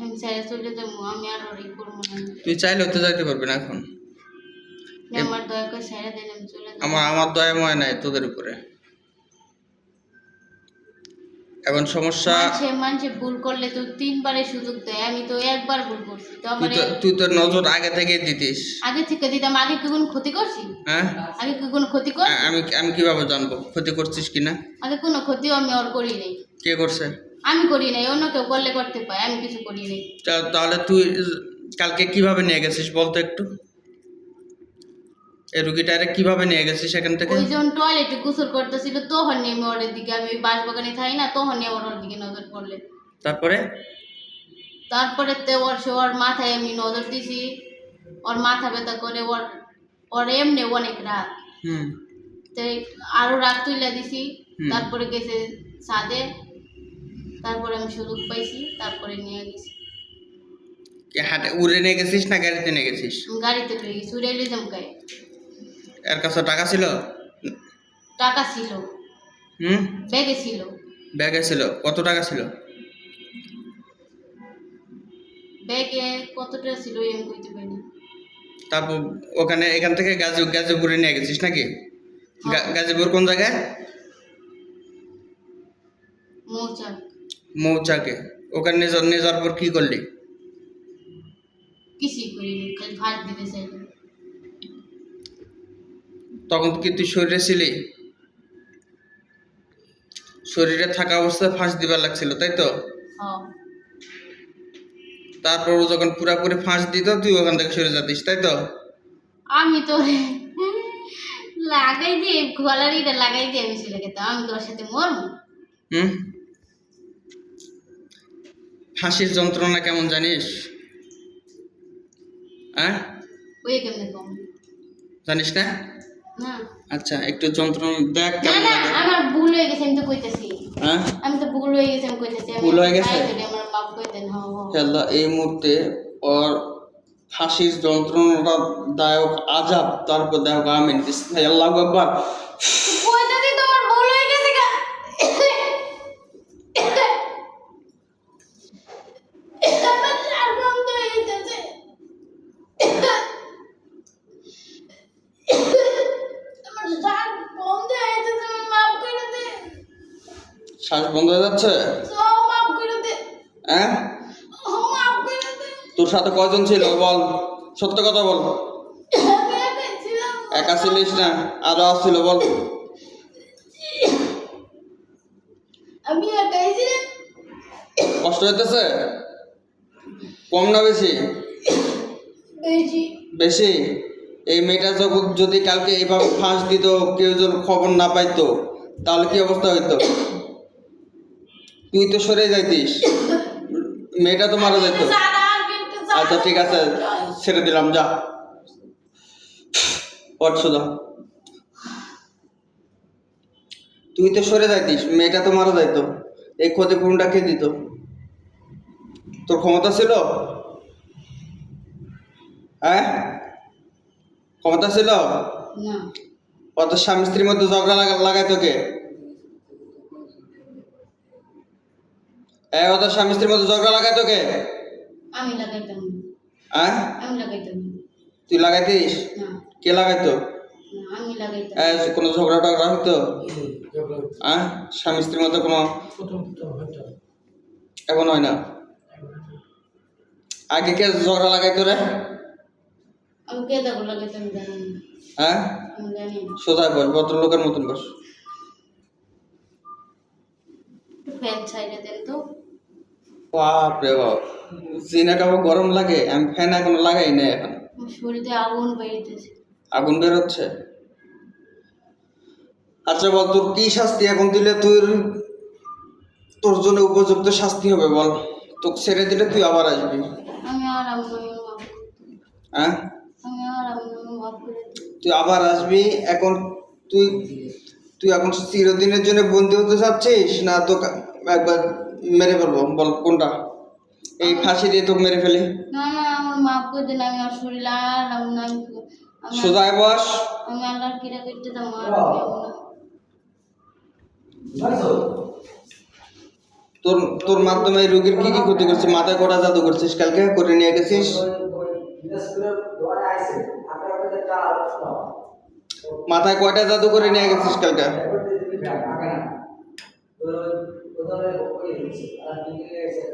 আমি ছেড়ে চলে যাবো, আমি আর ওরই করবো না। তুই চাইলেও তো যাইতে পারবি না এখন। আমার দয়া করে ছেড়ে দেন, আমি চলে যাবো। আমার দয়া ময় নাই তোদের উপরে। এখন সমস্যা, মানুষে ভুল করলে তো 3 বারে সুযোগ দেয়, আমি তো একবার ভুল করছি তো আমার। তুই তো নজর আগে থেকে দিতিস। আগে থেকে দিতাম, আগে কি কোনো ক্ষতি করছি? হ্যাঁ, আগে কি কোনো ক্ষতি করছি? আমি কিভাবে জানবো ক্ষতি করছিস কিনা? আগে কোনো ক্ষতিও আমি ওর করি নাই। কে করছে? আমি করি নাই, অন্য কেউ করলে করতে পারে, আমি কিছু করি নাই। তাহলে তুই কালকে কিভাবে নিয়ে গেছিস বলতো একটু? এই রুগীটারে কিভাবে নিয়ে গেছিস সেখান থেকে? ওই যখন টয়লেটে গোসল করতেছিল তখন নিয়ে আমি ওর দিকে, আমি বাঁশবাগানে থাকি না, তখন নিয়ে ওর দিকে নজর পড়লে। তারপরে তো ওর মাথায় আমি নজর দিছি, ওর মাথা ব্যথা করে, ওর এমনি অনেক রাগ। তো আরো রাগ তুলে দিছি। তারপরে গেছে ছাদে, তারপরে আমি সুযোগ পাইছি, তারপরে নিয়ে গেছি। হাটে উড়ে নিয়ে গেছিস না গাড়িতে নিয়ে গেছিস? গাড়িতে লয়ে গেছি, উড়ে লই জমকায়। এর কাছে টাকা ছিল? টাকা ছিল, ব্যাগে ছিল। ব্যাগে ছিল? কত টাকা ছিল ব্যাগে? কতটা ছিল আমি কইতে পারি না। তারপর এখান থেকে গাজীপুরে নিয়ে গেছিস নাকি? গাজীপুর কোন জায়গায়? মৌচাকে। ওখানে নিয়ে যাওয়ার পর কি করলি? কিছুই করিনি, খালি ভাত দিতে চাইলাম। তখন কি তুই শরীরে ছিলি? শরীরে থাকা অবস্থায় ফাঁস দিবার লাগছিল, তাই তো? তারপর ও যখন পুরাপুরি ফাঁস দিত তুই ওখান থেকে সরে যাতিস, তাই তো? আমি তো লাগাই দিয়ে গলারিটা লাগাই দিয়ে আমি চলে গেতাম, আমি তোর সাথে মরবো। ফাঁসির যন্ত্রণা কেমন জানিস? ওই কেমনে কম জানিস না? না। আচ্ছা, একটু যন্ত্রণা দেখ কেমন লাগে। আমার ভুল হয়ে গেছে, আমি তো কইতেছি। আমি তো ভুল হয়ে গেছে, আমি কইতেছি। ভুল হয়ে গেছে? আমার বাপ কইতেন। আল্লাহ, এই মুহূর্তে ওর ফাঁসির যন্ত্রণাটা দায়ক আজাব, তারপর দায়ক আমিন। আল্লাহু আকবার। কইতাছি তোমার ভুল হয়ে গেছে গা। শ্বাস বন্ধ হয়ে যাচ্ছে? তোর সাথে কয়জন ছিল বল, সত্য কথা বল। একা ছিলিস না, আরো আসছিল বল। আমি একাই ছিলাম। কষ্ট হইতেছে? কম না বেশি? বেশি। এই মেয়েটা যদি কালকে এইভাবে ফাঁস দিত, কেউ যদি খবর না পাইতো, তাহলে কি অবস্থা হইতো? তুই তো সরে যাইতিস, মেয়েটা তো মারা যাইতো। আচ্ছা ঠিক আছে, ছেড়ে দিলাম, যা পড়ছুদা। তুই তো সরে যাইতিস, মেয়েটা তো মারা যাইতো। এই ক্ষতিপূরণটা কে দিত? তোর ক্ষমতা ছিল? ক্ষমতা ছিল? অত স্বামী স্ত্রীর মধ্যে ঝগড়া লাগাইতো কে? অত স্বামী স্ত্রীর মধ্যে ঝগড়া লাগাইতো কে? আমি লাগাইতাম। আমি লাগাইতাম। তুই লাগাইতিস? কে লাগাইতো? আমি লাগাইতাম। কোনো ঝগড়া টগড়া হইতো? স্বামী স্ত্রীর মধ্যে কোনো? এখন হয় না। আগে কে ঝগড়া লাগাইতো রে? আমি কে ঝগড়া লাগাইতাম জানি না। আমি জানি না। সোজা বল, ভদ্রলোকের মতন বস। ফ্যান ছাইড়ে দেন তো। বাপ রে বাপ, জিনা কাপড় গরম লাগে, আমি ফ্যান এখনো লাগাই না। এখন শরীরে আগুন বেরিয়েছে। আগুন বেরোচ্ছে? আচ্ছা বল, তোর কি শাস্তি এখন দিলে তোর জন্য উপযুক্ত শাস্তি হবে বল? তোকে ছেড়ে দিলে তুই আবার আসবি? তুই আবার আসবি। এখন তুই এখন চিরদিনের জন্য বন্দী হতে চাচ্ছিস, না তোকে একবার মেরে ফেলবো? বল কোনটা? এই ফাঁসি দিয়ে তোকে মেরে ফেলি? না না, আমার মাফ করে দেন, আমি আর শরীর আর সোজায় বস। আমি আল্লাহর কিরা করতে যাবো। তোর তোর মাধ্যমে এই রোগীর কি কি ক্ষতি করছিস? মাথায় কটা জাদু করছিস কালকে করে নিয়ে গেছিস? মাথায় কয়টা জাদু করে নিয়ে গেছিস কালকে?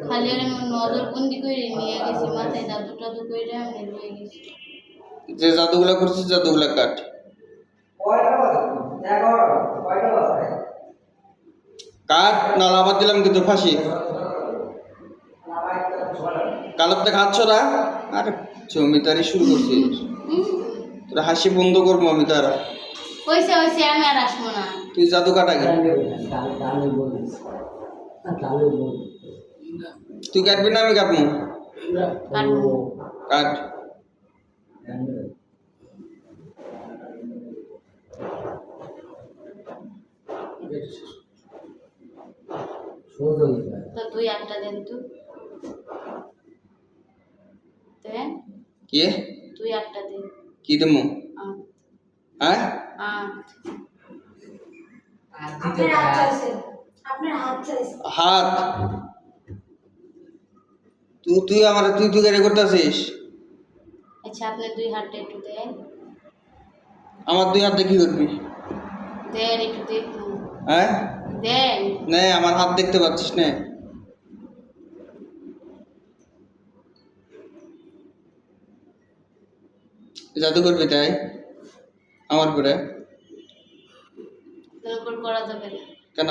খালি আর আমি নজর বন্দি করে নিয়ে গেছি, মাথায় জাদু টাদু করে আমি নিয়ে গেছি। যে জাদুগুলা করছিস জাদুগুলা কাট। কাট নাহলে আবার দিলাম কিন্তু ফাঁসি। কালোর থেকে হাত ছড়া। আর জমিদারি শুরু করছিস। তোরা হাসি বন্ধ করবো আমি তারা। হয়েছে হয়েছে, আমি আর আসবো না। তুই জাদু কাটা গে। তুই কাটবি না আমি কাটবো? কাটবো। কাট। তো তুই একটা দেন তো। দেন। কি? তুই একটা দে। কি দেবো? হ্যাঁ? হাত। তুই আমার তুই গাড়ি করতেছিস? আচ্ছা আপনি দুই হাতটা একটু দেন। আমার দুই হাতে কি করবি? দেন একটু দেখুন। হ্যাঁ? দেন। নে আমার হাত দেখতে পাচ্ছিস না? জাদু করবি তাই আমার করে? উপর করা যাবে না। কেন?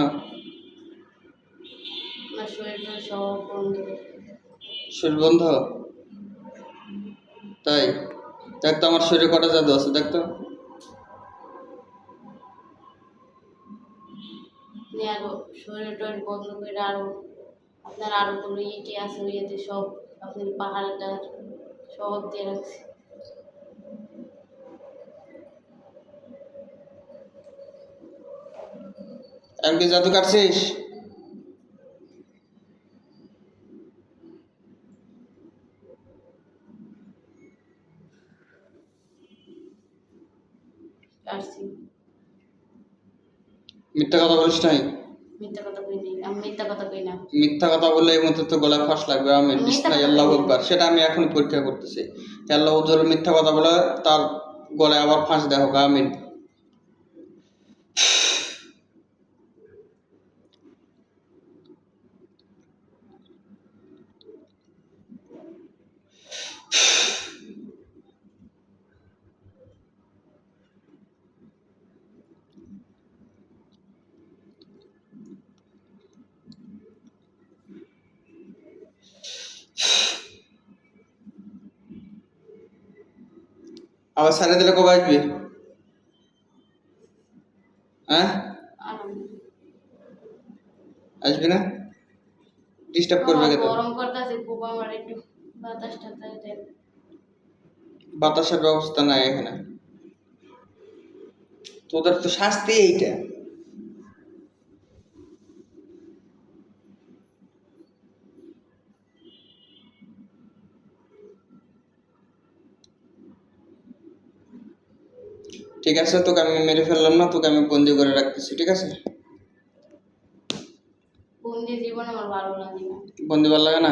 আমার শরীরটা সব বন্ধ। শরীর বন্ধ? তাই দেখ তো আমার শরীরে কটা জাদু আছে দেখ তো। আপনি আরো শরীর টরীর বন্ধ করে আরো আপনার আরো কোনো ইটি আছে ইয়েতে সব আপনার পাহাড়টা সব দিয়ে রাখছে। আর কি জাদু কাটছিস? আসছি। মিথ্যা কথা বলিস নাই? মিথ্যা কথা কই নাই, আমি মিথ্যা কথা কই না। মিথ্যা কথা বললে এই মধ্যে তো গলায় ফাঁস লাগবে। আমি বিসমিল্লাহ আল্লাহু আকবার সেটা আমি এখন পরীক্ষা করতেছি। আল্লাহ জোরে মিথ্যা কথা বলে তার গলায় আবার ফাঁস দেওয়া হোক। আমিন। আবার সারে দিলে কবে আসবি? হ্যাঁ? আসবি না? ডিস্টার্ব করবে আমার কিন্তু। গরম করতেছে খুব, আমার একটু বাতাসটা তাই দেন। বাতাসের ব্যবস্থা নাই এখানে। তোদের তো শাস্তি এইটা। ঠিক আছে তোকে আমি মেরে ফেললাম না, তোকে আমি বন্দি করে রাখতেছি ঠিক আছে? বন্দি জীবন আমার ভালো লাগে না। বন্দি ভালো লাগে না?